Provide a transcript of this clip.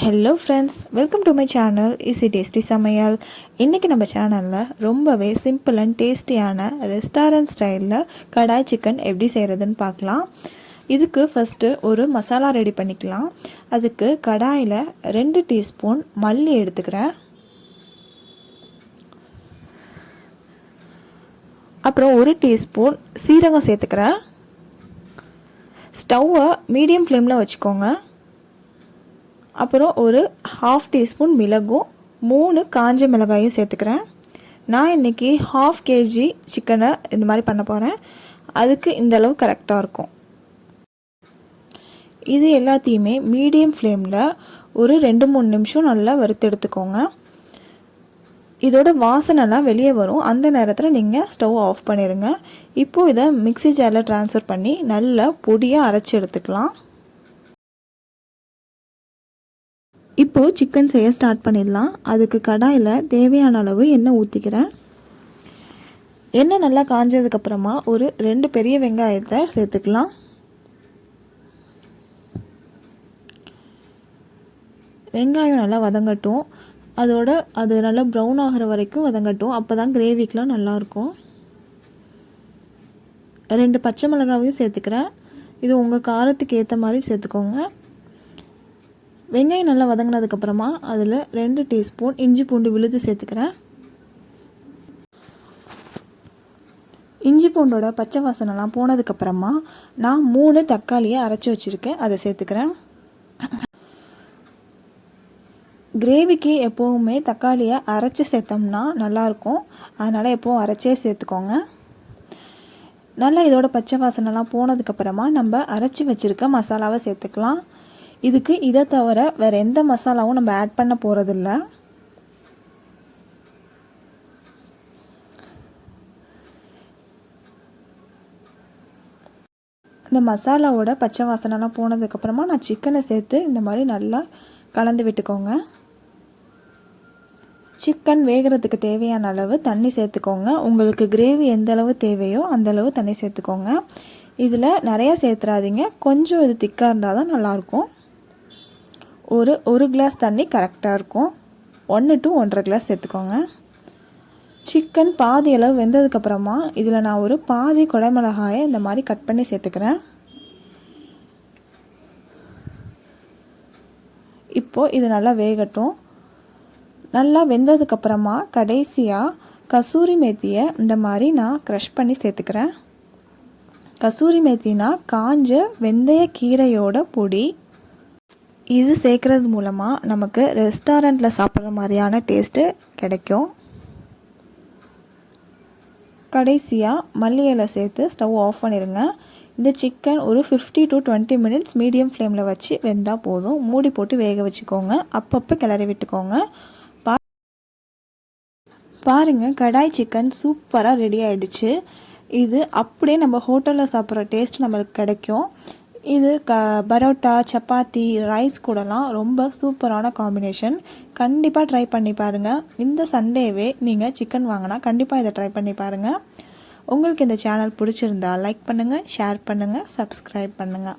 Hello friends, welcome to my channel easy tasty சமையல். இன்றைக்கி நம்ம சேனலில் ரொம்பவே சிம்பிள் அண்ட் டேஸ்டியான ரெஸ்டாரண்ட் ஸ்டைலில் கடாய் சிக்கன் எப்படி செய்கிறதுன்னு பார்க்கலாம். இதுக்கு ஃபஸ்ட்டு ஒரு மசாலா ரெடி பண்ணிக்கலாம். அதுக்கு கடாயில் 2 டீஸ்பூன் மல்லி எடுத்துக்கிறேன். அப்புறம் 1 டீஸ்பூன் சீரகம் சேர்த்துக்கிறேன். ஸ்டவ்வை மீடியம் ஃப்ளேமில் வச்சுக்கோங்க. அப்புறம் ஒரு 1/2 டீஸ்பூன் மிளகும் 3 காஞ்ச மிளகாயும் சேர்த்துக்கிறேன். நான் இன்றைக்கி 1/2 kg சிக்கனை இந்த மாதிரி பண்ண போகிறேன். அதுக்கு இந்த அளவு கரெக்டாக இருக்கும். இது எல்லாத்தையுமே மீடியம் ஃப்ளேமில் ஒரு 2-3 நிமிஷம் நல்லா வறுத்து எடுத்துக்கோங்க. இதோட வாசனைலாம் வெளியே வரும். அந்த நேரத்தில் நீங்கள் ஸ்டவ் ஆஃப் பண்ணிடுங்க. இப்போது இதை மிக்ஸி ஜாரில் ட்ரான்ஸ்ஃபர் பண்ணி நல்லா பொடியாக அரைச்சி எடுத்துக்கலாம். இப்போது சிக்கன் செய்ய ஸ்டார்ட் பண்ணிடலாம். அதுக்கு கடாயில் தேவையான அளவு எண்ணெய் ஊற்றிக்கிறேன். எண்ணெய் நல்லா காஞ்சதுக்கப்புறமா ஒரு 2 பெரிய வெங்காயத்தை சேர்த்துக்கலாம். வெங்காயம் நல்லா வதங்கட்டும். அது நல்லா ப்ரௌன் ஆகிற வரைக்கும் வதங்கட்டும். அப்போ தான் கிரேவிக்கெலாம் நல்லாயிருக்கும். 2 பச்சை மிளகாவையும் சேர்த்துக்கிறேன். இது உங்கள் காரத்துக்கு ஏற்ற மாதிரி சேர்த்துக்கோங்க. வெங்காயம் நல்லா வதங்கினதுக்கப்புறமா அதில் 2 டீஸ்பூன் இஞ்சி பூண்டு விழுது சேர்த்துக்கிறேன். இஞ்சி பூண்டோட பச்சை வாசனைலாம் போனதுக்கப்புறமா நான் 3 தக்காளியை அரைச்சி வச்சுருக்கேன், அதை சேர்த்துக்கிறேன். கிரேவிக்கு எப்போவுமே தக்காளியை அரைச்சி சேர்த்தோம்னா நல்லாயிருக்கும். அதனால் எப்போவும் அரைச்சே சேர்த்துக்கோங்க. நல்லா இதோட பச்சை வாசனைலாம் போனதுக்கப்புறமா நம்ம அரைச்சி வச்சுருக்க மசாலாவை சேர்த்துக்கலாம். இதுக்கு இதை தவிர வேறு எந்த மசாலாவும் நம்ம ஆட் பண்ண போகிறதில்ல. இந்த மசாலாவோட பச்சை வாசனைலாம் போனதுக்கப்புறமா நான் சிக்கனை சேர்த்து இந்த மாதிரி நல்லா கலந்து விட்டுக்கோங்க. சிக்கன் வேகிறதுக்கு தேவையான அளவு தண்ணி சேர்த்துக்கோங்க. உங்களுக்கு கிரேவி எந்த அளவு தேவையோ அந்த அளவு தண்ணி சேர்த்துக்கோங்க. இதில் நிறையா சேர்த்துறாதீங்க, கொஞ்சம் இது திக்காக இருந்தால் தான் நல்லாயிருக்கும். ஒரு கிளாஸ் தண்ணி கரெக்டாக இருக்கும். 1 to 1.5 கிளாஸ் சேர்த்துக்கோங்க. சிக்கன் பாதி அளவு வெந்ததுக்கப்புறமா இதில் நான் ஒரு பாதி குடமிளகாயை இந்த மாதிரி கட் பண்ணி சேர்த்துக்கிறேன். இப்போது இது நல்லா வேகட்டும். நல்லா வெந்ததுக்கப்புறமா கடைசியாக கசூரி மேத்தியை இந்த மாதிரி நான் க்ரஷ் பண்ணி சேர்த்துக்கிறேன். கசூரி மேத்தினா காஞ்ச வெந்தய கீரையோட பொடி. இது சேர்க்குறது மூலமாக நமக்கு ரெஸ்டாரண்ட்டில் சாப்பிட்ற மாதிரியான டேஸ்ட்டு கிடைக்கும். கடைசியாக மல்லி இலை சேர்த்து ஸ்டவ் ஆஃப் பண்ணிடுங்க. இந்த சிக்கன் ஒரு 50 to 20 மினிட்ஸ் மீடியம் ஃப்ளேமில் வச்சு வெந்தால் போதும். மூடி போட்டு வேக வச்சுக்கோங்க. அப்பப்போ கிளறி விட்டுக்கோங்க. பாருங்கள், கடாய் சிக்கன் சூப்பராக ரெடி ஆகிடுச்சு. இது அப்படியே நம்ம ஹோட்டலில் சாப்பிட்ற டேஸ்ட் நம்மளுக்கு கிடைக்கும். இது பரோட்டா, சப்பாத்தி, ரைஸ் கூடலாம் ரொம்ப சூப்பரான காம்பினேஷன். கண்டிப்பாக ட்ரை பண்ணி பாருங்கள். இந்த சண்டேவே நீங்கள் சிக்கன் வாங்கினா கண்டிப்பாக இதை ட்ரை பண்ணி பாருங்கள். உங்களுக்கு இந்த சேனல் பிடிச்சிருந்தா லைக் பண்ணுங்கள், ஷேர் பண்ணுங்கள், சப்ஸ்கிரைப் பண்ணுங்கள்.